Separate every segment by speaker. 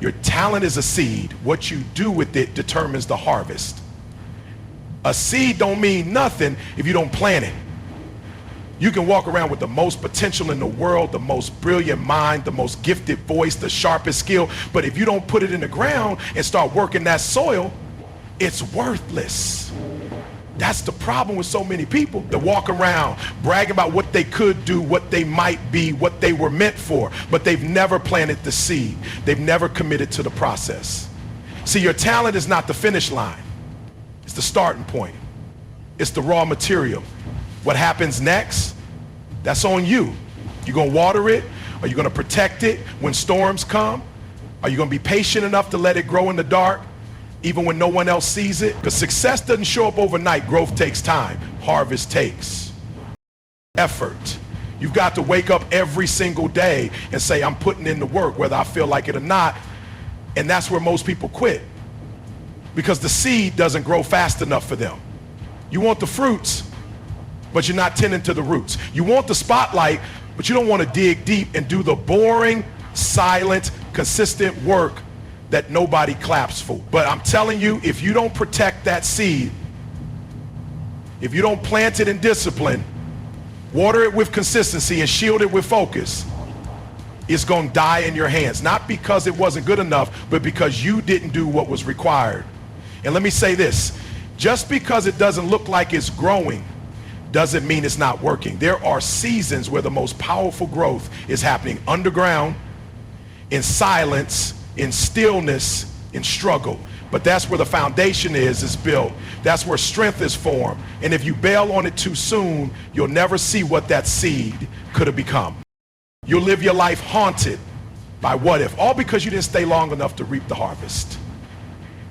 Speaker 1: Your talent is a seed. What you do with it determines the harvest. A seed don't mean nothing if you don't plant it. You can walk around with the most potential in the world, the most brilliant mind, the most gifted voice, the sharpest skill, but if you don't put it in the ground and start working that soil, it's worthless. That's the problem with so many people that walk around bragging about what they could do, what they might be, what they were meant for, but they've never planted the seed. They've never committed to the process. See, your talent is not the finish line. It's the starting point. It's the raw material. What happens next, that's on you. You're going to water it? Are you going to protect it when storms come? Are you going to be patient enough to let it grow in the dark, even when no one else sees it? Because success doesn't show up overnight. Growth takes time. Harvest takes effort. You've got to wake up every single day and say, I'm putting in the work, whether I feel like it or not. And that's where most people quit, because the seed doesn't grow fast enough for them. You want the fruits, but you're not tending to the roots. You want the spotlight, but you don't want to dig deep and do the boring, silent, consistent work that nobody claps for. But I'm telling you, if you don't protect that seed, if you don't plant it in discipline, water it with consistency, and shield it with focus, it's going to die in your hands. Not because it wasn't good enough, but because you didn't do what was required. And let me say this, just because it doesn't look like it's growing doesn't mean it's not working. There are seasons where the most powerful growth is happening underground, in silence, in stillness, in struggle. But that's where the foundation is built. That's where strength is formed. And if you bail on it too soon, you'll never see what that seed could have become. You'll live your life haunted by what if, all because you didn't stay long enough to reap the harvest.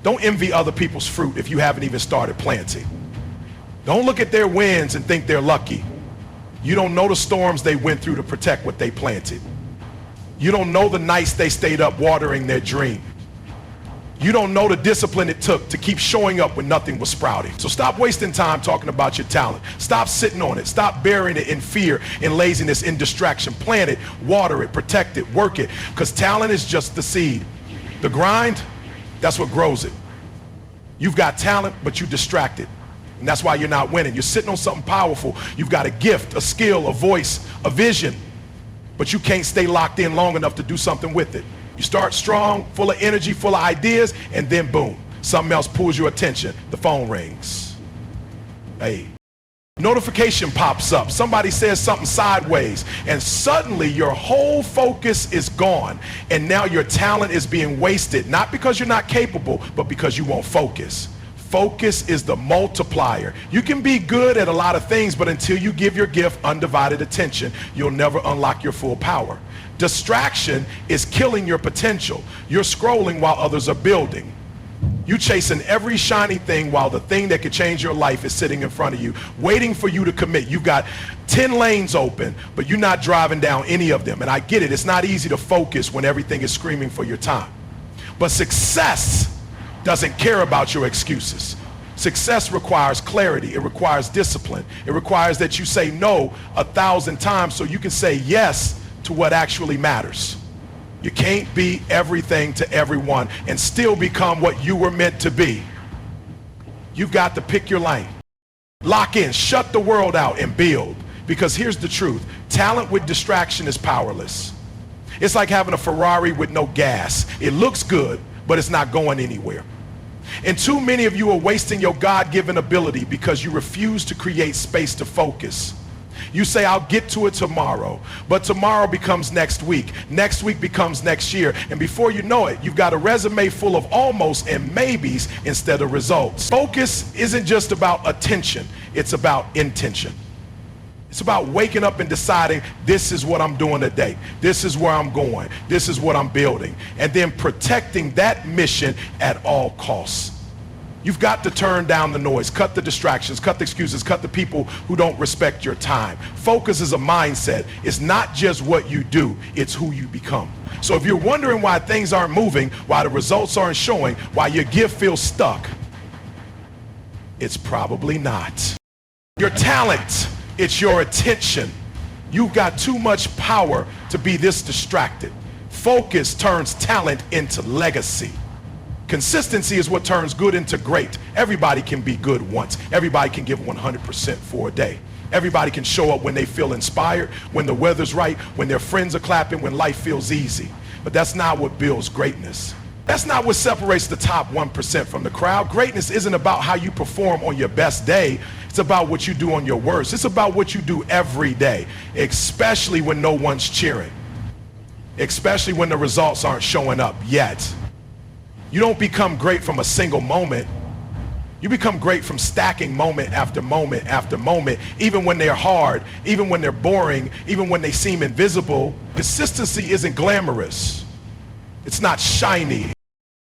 Speaker 1: Don't envy other people's fruit if you haven't even started planting. Don't look at their wins and think they're lucky. You don't know the storms they went through to protect what they planted. You don't know the nights they stayed up watering their dream. You don't know the discipline it took to keep showing up when nothing was sprouting. So stop wasting time talking about your talent. Stop sitting on it. Stop burying it in fear, in laziness, in distraction. Plant it, water it, protect it, work it. Because talent is just the seed. The grind, that's what grows it. You've got talent, but you're distracted. And that's why you're not winning. You're sitting on something powerful. You've got a gift, a skill, a voice, a vision, but you can't stay locked in long enough to do something with it. You start strong, full of energy, full of ideas, and then boom, something else pulls your attention. The phone rings. Hey, notification pops up. Somebody says something sideways, and suddenly your whole focus is gone. And now your talent is being wasted, not because you're not capable, but because you won't focus. Focus is the multiplier. You can be good at a lot of things, but until you give your gift undivided attention, you'll never unlock your full power. Distraction is killing your potential. You're scrolling while others are building. You chasing every shiny thing while the thing that could change your life is sitting in front of you, waiting for you to commit. You've got 10 lanes open, but you're not driving down any of them. And I get it. It's not easy to focus when everything is screaming for your time. But success doesn't care about your excuses. Success requires clarity. It requires discipline. It requires that you say no 1,000 times so you can say yes to what actually matters. You can't be everything to everyone and still become what you were meant to be. You've got to pick your lane. Lock in, shut the world out, and build. Because here's the truth. Talent with distraction is powerless. It's like having a Ferrari with no gas. It looks good, but it's not going anywhere. And too many of you are wasting your God-given ability because you refuse to create space to focus. You say, I'll get to it tomorrow, but tomorrow becomes next week becomes next year, and before you know it, you've got a resume full of almost and maybes instead of results. Focus isn't just about attention, it's about intention. It's about waking up and deciding, this is what I'm doing today. This is where I'm going. This is what I'm building. And then protecting that mission at all costs. You've got to turn down the noise, cut the distractions, cut the excuses, cut the people who don't respect your time. Focus is a mindset. It's not just what you do, it's who you become. So if you're wondering why things aren't moving, why the results aren't showing, why your gift feels stuck, it's probably not your talent. It's your attention. You've got too much power to be this distracted. Focus turns talent into legacy. Consistency is what turns good into great. Everybody can be good once. Everybody can give 100% for a day. Everybody can show up when they feel inspired, when the weather's right, when their friends are clapping, when life feels easy. But that's not what builds greatness. That's not what separates the top 1% from the crowd. Greatness isn't about how you perform on your best day. It's about what you do on your worst. It's about what you do every day, especially when no one's cheering, especially when the results aren't showing up yet. You don't become great from a single moment. You become great from stacking moment after moment after moment, even when they're hard, even when they're boring, even when they seem invisible. Consistency isn't glamorous. It's not shiny.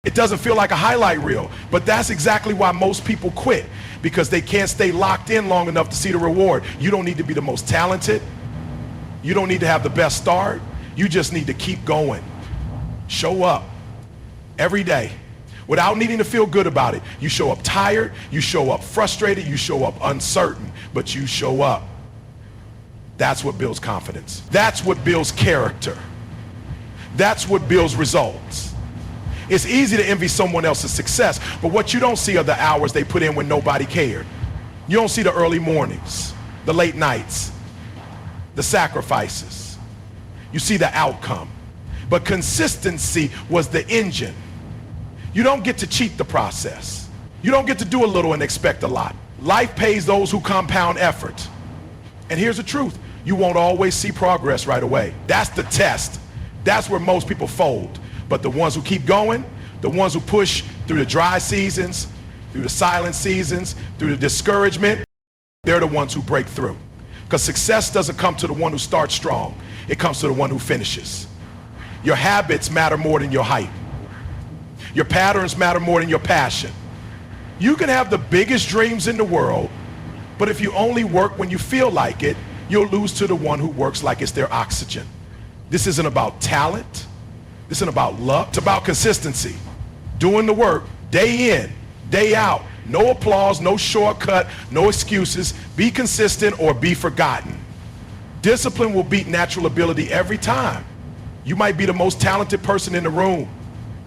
Speaker 1: It doesn't feel like a highlight reel, but that's exactly why most people quit, because they can't stay locked in long enough to see the reward. You don't need to be the most talented. You don't need to have the best start. You just need to keep going. Show up every day without needing to feel good about it. You show up tired, you show up frustrated, you show up uncertain, but you show up. That's what builds confidence. That's what builds character. That's what builds results. It's easy to envy someone else's success, but what you don't see are the hours they put in when nobody cared. You don't see the early mornings, the late nights, the sacrifices. You see the outcome. But consistency was the engine. You don't get to cheat the process. You don't get to do a little and expect a lot. Life pays those who compound effort. And here's the truth. You won't always see progress right away. That's the test. That's where most people fold. But the ones who keep going, the ones who push through the dry seasons, through the silent seasons, through the discouragement, they're the ones who break through. Because success doesn't come to the one who starts strong. It comes to the one who finishes. Your habits matter more than your height. Your patterns matter more than your passion. You can have the biggest dreams in the world, but if you only work when you feel like it, you'll lose to the one who works like it's their oxygen. This isn't about talent. This isn't about luck. It's about consistency. Doing the work day in, day out. No applause, no shortcut, no excuses. Be consistent or be forgotten. Discipline will beat natural ability every time. You might be the most talented person in the room,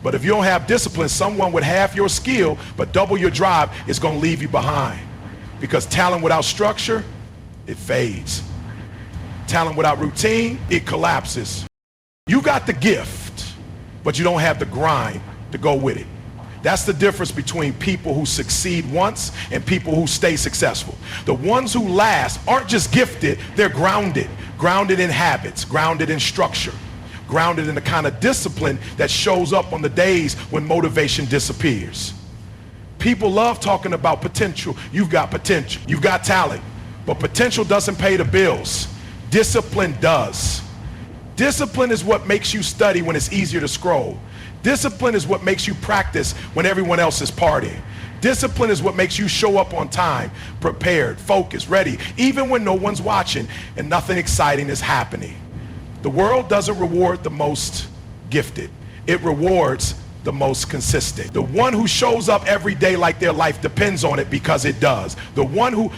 Speaker 1: but if you don't have discipline, someone with half your skill but double your drive is going to leave you behind. Because talent without structure, it fades. Talent without routine, it collapses. You got the gift, but you don't have the grind to go with it. That's the difference between people who succeed once and people who stay successful. The ones who last aren't just gifted, they're grounded. Grounded in habits, grounded in structure, grounded in the kind of discipline that shows up on the days when motivation disappears. People love talking about potential. You've got potential. You've got talent. But potential doesn't pay the bills. Discipline does. Discipline is what makes you study when it's easier to scroll. Discipline is what makes you practice when everyone else is partying. Discipline is what makes you show up on time, prepared, focused, ready, even when no one's watching and nothing exciting is happening. The world doesn't reward the most gifted. It rewards the most consistent. The one who shows up every day like their life depends on it because it does. The one who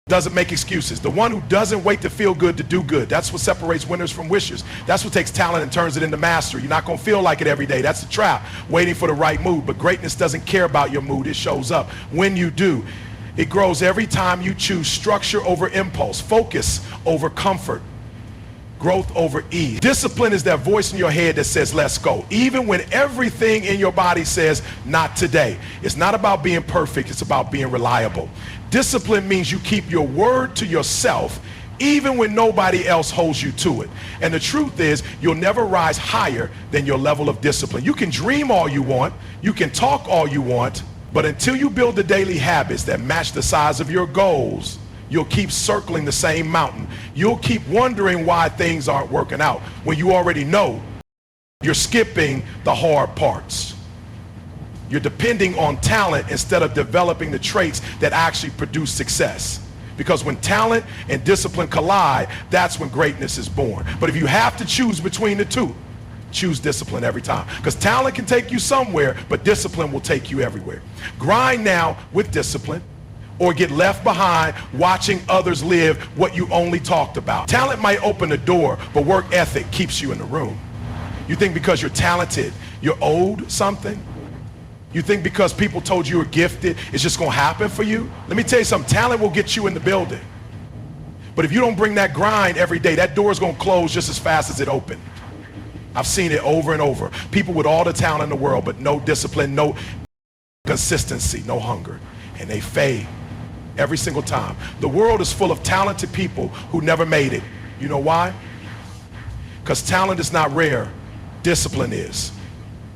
Speaker 1: doesn't make excuses. The one who doesn't wait to feel good to do good. That's what separates winners from wishers. That's what takes talent and turns it into mastery. You're not going to feel like it every day. That's the trap, waiting for the right mood. But greatness doesn't care about your mood. It shows up when you do. It grows every time you choose structure over impulse, focus over comfort, growth over ease. Discipline is that voice in your head that says, let's go. Even when everything in your body says, not today. It's not about being perfect. It's about being reliable. Discipline means you keep your word to yourself even when nobody else holds you to it. And the truth is, you'll never rise higher than your level of discipline. You can dream all you want. You can talk all you want. But until you build the daily habits that match the size of your goals, you'll keep circling the same mountain. You'll keep wondering why things aren't working out when you already know you're skipping the hard parts. You're depending on talent instead of developing the traits that actually produce success. Because when talent and discipline collide, that's when greatness is born. But if you have to choose between the two, choose discipline every time. Because talent can take you somewhere, but discipline will take you everywhere. Grind now with discipline, or get left behind watching others live what you only talked about. Talent might open the door, but work ethic keeps you in the room. You think because you're talented, you're owed something? You think because people told you you're gifted, it's just gonna happen for you? Let me tell you something, talent will get you in the building. But if you don't bring that grind every day, that door's gonna close just as fast as it opened. I've seen it over and over. People with all the talent in the world, but no discipline, no consistency, no hunger, and they fade every single time. The world is full of talented people who never made it. You know why? Because talent is not rare, discipline is.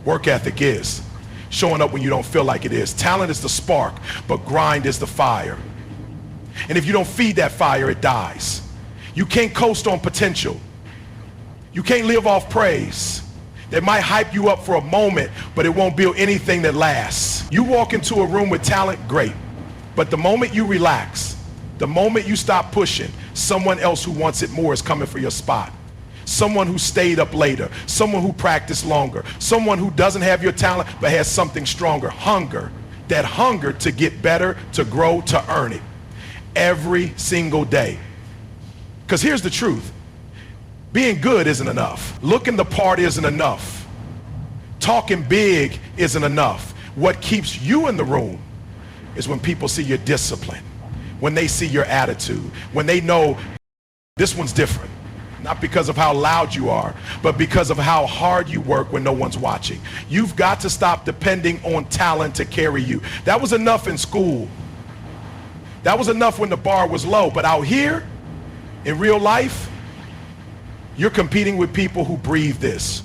Speaker 1: Work ethic is. Showing up when you don't feel like it is. Talent is the spark, but grind is the fire. And if you don't feed that fire, it dies. You can't coast on potential. You can't live off praise. They might hype you up for a moment, but it won't build anything that lasts. You walk into a room with talent, great. But the moment you relax, the moment you stop pushing, someone else who wants it more is coming for your spot. Someone who stayed up later, someone who practiced longer, someone who doesn't have your talent but has something stronger. Hunger, that hunger to get better, to grow, to earn it every single day. Because here's the truth, being good isn't enough. Looking the part isn't enough. Talking big isn't enough. What keeps you in the room is when people see your discipline, when they see your attitude, when they know this one's different. Not because of how loud you are, but because of how hard you work when no one's watching. You've got to stop depending on talent to carry you. That was enough in school. That was enough when the bar was low. But out here, in real life, you're competing with people who breathe this,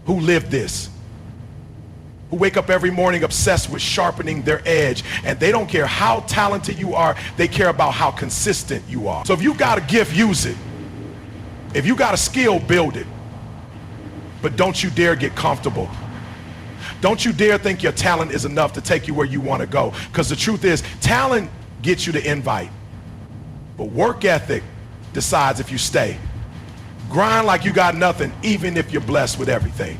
Speaker 1: who live this, who wake up every morning obsessed with sharpening their edge. And they don't care how talented you are, they care about how consistent you are. So if you got a gift, use it. If you got a skill, build it. But don't you dare get comfortable. Don't you dare think your talent is enough to take you where you want to go. Because the truth is, talent gets you the invite. But work ethic decides if you stay. Grind like you got nothing, even if you're blessed with everything.